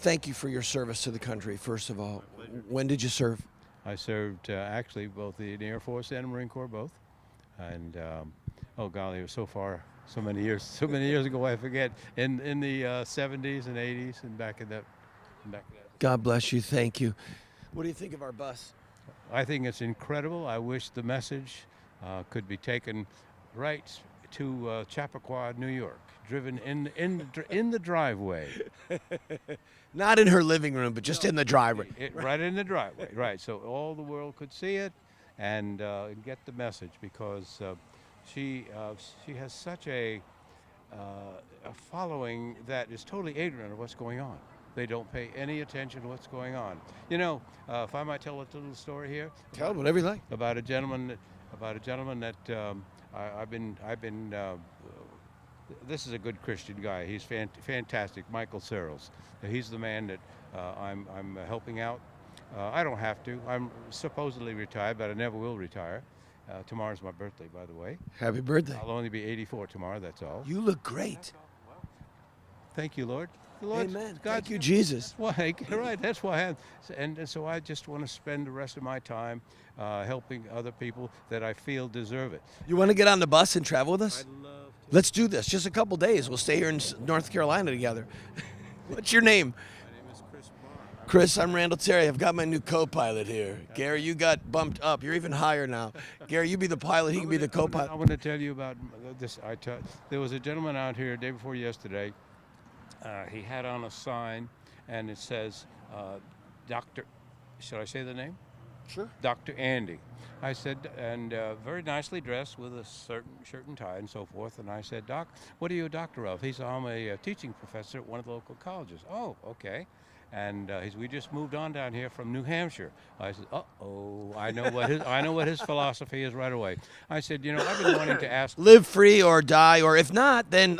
thank you for your service to the country, first of all. When did you serve? I served actually both the Air Force and Marine Corps, both. And oh golly, it was so many years, so many years ago. I forget. In the 70s and 80s, and back in that. God bless you. Thank you. What do you think of our bus? I think it's incredible. I wish the message could be taken right to Chappaqua, New York, driven in the driveway. Not in her living room, but just in the driveway. Right in the driveway, right. So all the world could see it and get the message, because she has such a following that is totally ignorant of what's going on. They don't pay any attention to what's going on. You know, if I might tell a little story here. Tell whatever you like. About a gentleman that I've been. This is a good Christian guy. He's fantastic, Michael Searles. He's the man that I'm helping out. I don't have to. I'm supposedly retired, but I never will retire. Tomorrow's my birthday, by the way. Happy birthday. I'll only be 84 tomorrow, that's all. You look great. Thank you, Lord. Lord, Amen. God, Thank you, Jesus. why, right, that's why and so I just want to spend the rest of my time helping other people that I feel deserve it. You want to get on the bus and travel with us? I'd love to. Let's do this. Just a couple days. We'll stay here in North Carolina together. What's your name? My name is Chris Barr. Chris, I'm Randall Terry. I've got my new co-pilot here. Gary, you got bumped up. You're even higher now. Gary, you be the pilot. He can be the co-pilot. I want to tell you about this. There was a gentleman out here day before yesterday. He had on a sign, and it says, Dr. Should I say the name? Sure. Dr. Andy. I said, and very nicely dressed with a certain shirt and tie and so forth. And I said, Doc, what are you a doctor of? He said, I'm a teaching professor at one of the local colleges. Oh, okay. And we just moved on down here from New Hampshire. I said, uh-oh, I know what his philosophy is right away. I said, I've been wanting to ask. Live free or die, or if not, then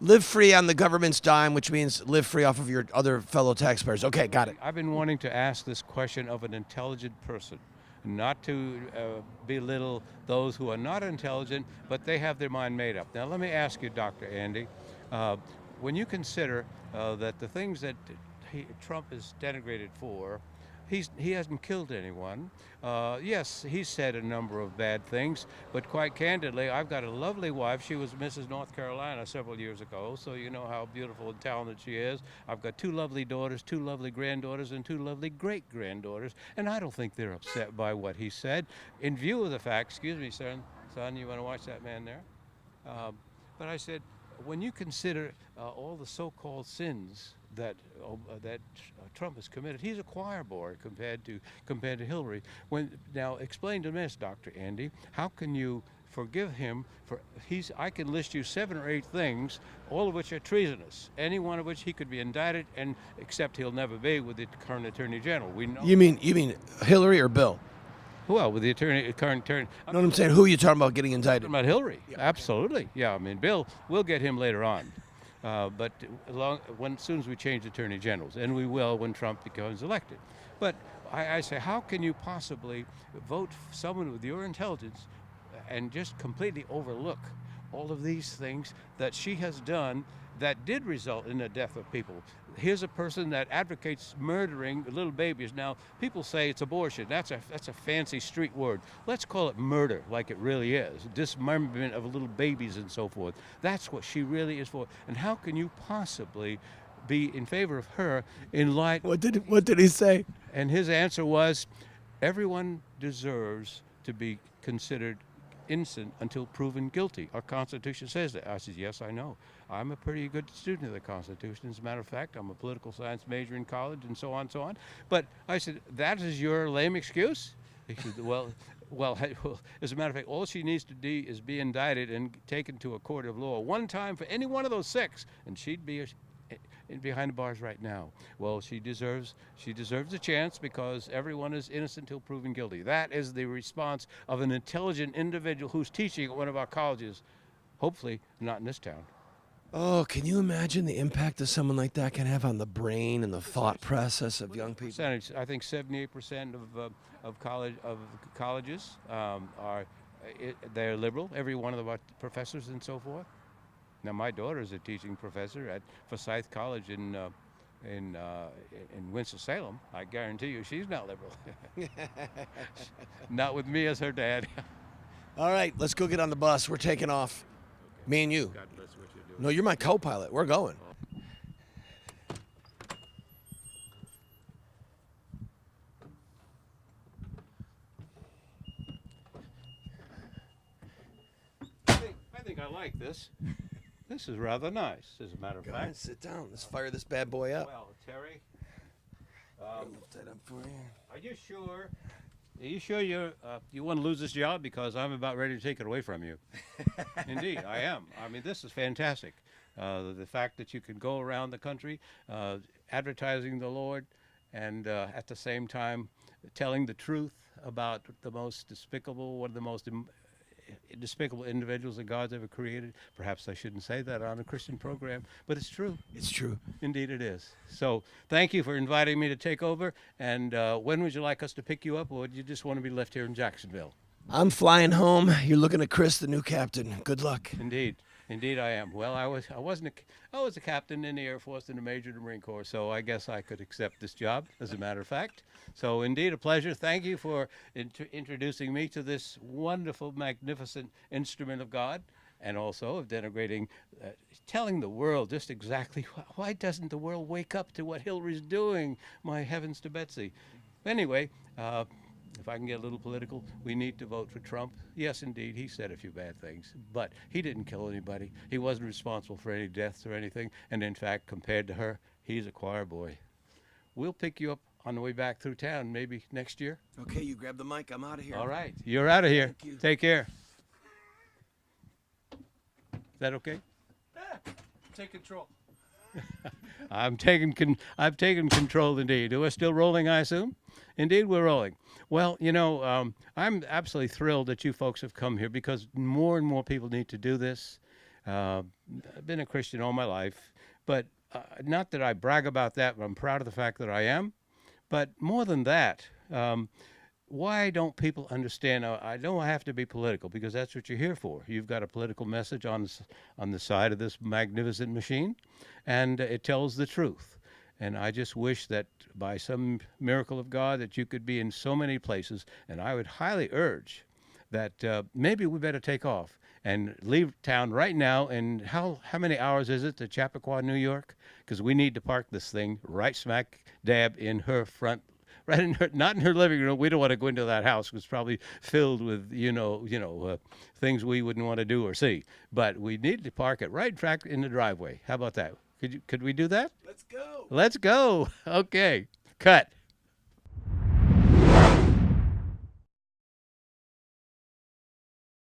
live free on the government's dime, which means live free off of your other fellow taxpayers. Okay, got it. I've been wanting to ask this question of an intelligent person, not to belittle those who are not intelligent, but they have their mind made up. Now, let me ask you, Dr. Andy, when you consider that the things that Trump is denigrated for, he hasn't killed anyone. Yes, he said a number of bad things, but quite candidly, I've got a lovely wife. She was Mrs. North Carolina several years ago, so you know how beautiful and talented she is. I've got 2 lovely daughters, 2 lovely granddaughters, and 2 lovely great-granddaughters, and I don't think they're upset by what he said. In view of the fact, excuse me, son, you want to watch that man there? But I said, when you consider all the so-called sins that Trump has committed, he's a choir boy compared to Hillary. Now explain to me, Dr. Andy, how can you forgive him for I can list you 7 or 8 things, all of which are treasonous, any one of which he could be indicted, and except he'll never be with the current Attorney General. We know. You mean Hillary or Bill? Well, with the current attorney. No, I'm saying, who are you talking about getting indicted? About Hillary, yeah. Absolutely. Yeah, I mean, Bill, we'll get him later on. But as soon as we change attorney generals, and we will when Trump becomes elected. But I say, how can you possibly vote for someone with your intelligence and just completely overlook all of these things that she has done that did result in the death of people? Here's a person that advocates murdering little babies. Now, people say it's abortion. That's a fancy street word. Let's call it murder, like it really is. Dismemberment of little babies and so forth. That's what she really is for. And how can you possibly be in favor of her in light? What did he say? And his answer was, everyone deserves to be considered innocent until proven guilty. Our Constitution says that. I said, yes, I know. I'm a pretty good student of the Constitution. As a matter of fact, I'm a political science major in college and so on and so on. But I said, that is your lame excuse? He said, well, as a matter of fact, all she needs to do is be indicted and taken to a court of law one time for any one of those 6, and she'd be behind the bars right now. Well, she deserves a chance, because everyone is innocent until proven guilty. That is the response of an intelligent individual who's teaching at one of our colleges, hopefully not in this town. Oh, can you imagine the impact that someone like that can have on the brain and the thought process of young people? Percentage, I think 78% of colleges they're liberal. Every one of the professors and so forth. Now, my daughter is a teaching professor at Forsyth College in in Winston-Salem, I guarantee you she's not liberal. Not with me as her dad. All right, let's go get on the bus. We're taking off. Me and you. God bless what you're doing. No, you're my co-pilot. We're going. I think I like this. This is rather nice, as a matter of Go ahead, fact. sit down. Let's fire this bad boy up. Well, Terry, Lift that up for you. are you sure? Are you sure you want to lose this job? Because I'm about ready to take it away from you. Indeed, I am. I mean, this is fantastic. The fact that you can go around the country advertising the Lord and at the same time telling the truth about the most despicable, one of the most despicable individuals that God's ever created. Perhaps I shouldn't say that on a Christian program, but it's true. It's true. Indeed it is. So thank you for inviting me to take over. And when would you like us to pick you up, or would you just want to be left here in Jacksonville? I'm flying home. You're looking at Chris, the new captain. Good luck. Indeed. Indeed I am. Well, I was a captain in the Air Force and a major in the Marine Corps, so I guess I could accept this job, as a matter of fact. So indeed a pleasure. Thank you for introducing me to this wonderful, magnificent instrument of God, and also of denigrating, telling the world just exactly why doesn't the world wake up to what Hillary's doing? My heavens to Betsy. Anyway, if I can get a little political, we need to vote for Trump. Yes, indeed, he said a few bad things, but he didn't kill anybody. He wasn't responsible for any deaths or anything, and in fact, compared to her, he's a choir boy. We'll pick you up on the way back through town, maybe next year. Okay, you grab the mic. I'm out of here. All right, you're out of here. Thank you. Take care. Is that okay? Take control. I've taken control indeed. We're still rolling, I assume? Indeed, we're rolling. Well, you know, I'm absolutely thrilled that you folks have come here, because more and more people need to do this. I've been a Christian all my life, but not that I brag about that, but I'm proud of the fact that I am. But more than that, why don't people understand? I don't have to be political, because that's what you're here for. You've got a political message on the side of this magnificent machine, and it tells the truth. And I just wish that by some miracle of God that you could be in so many places. And I would highly urge that maybe we better take off and leave town right now. And how many hours is it to Chappaqua, New York? Because we need to park this thing right smack dab in her front. Right in her, not in her living room. We don't want to go into that house, because it's probably filled with things we wouldn't want to do or see. But we need to park it right back in the driveway. How about that? Could we do that? Let's go. Let's go. Okay. Cut.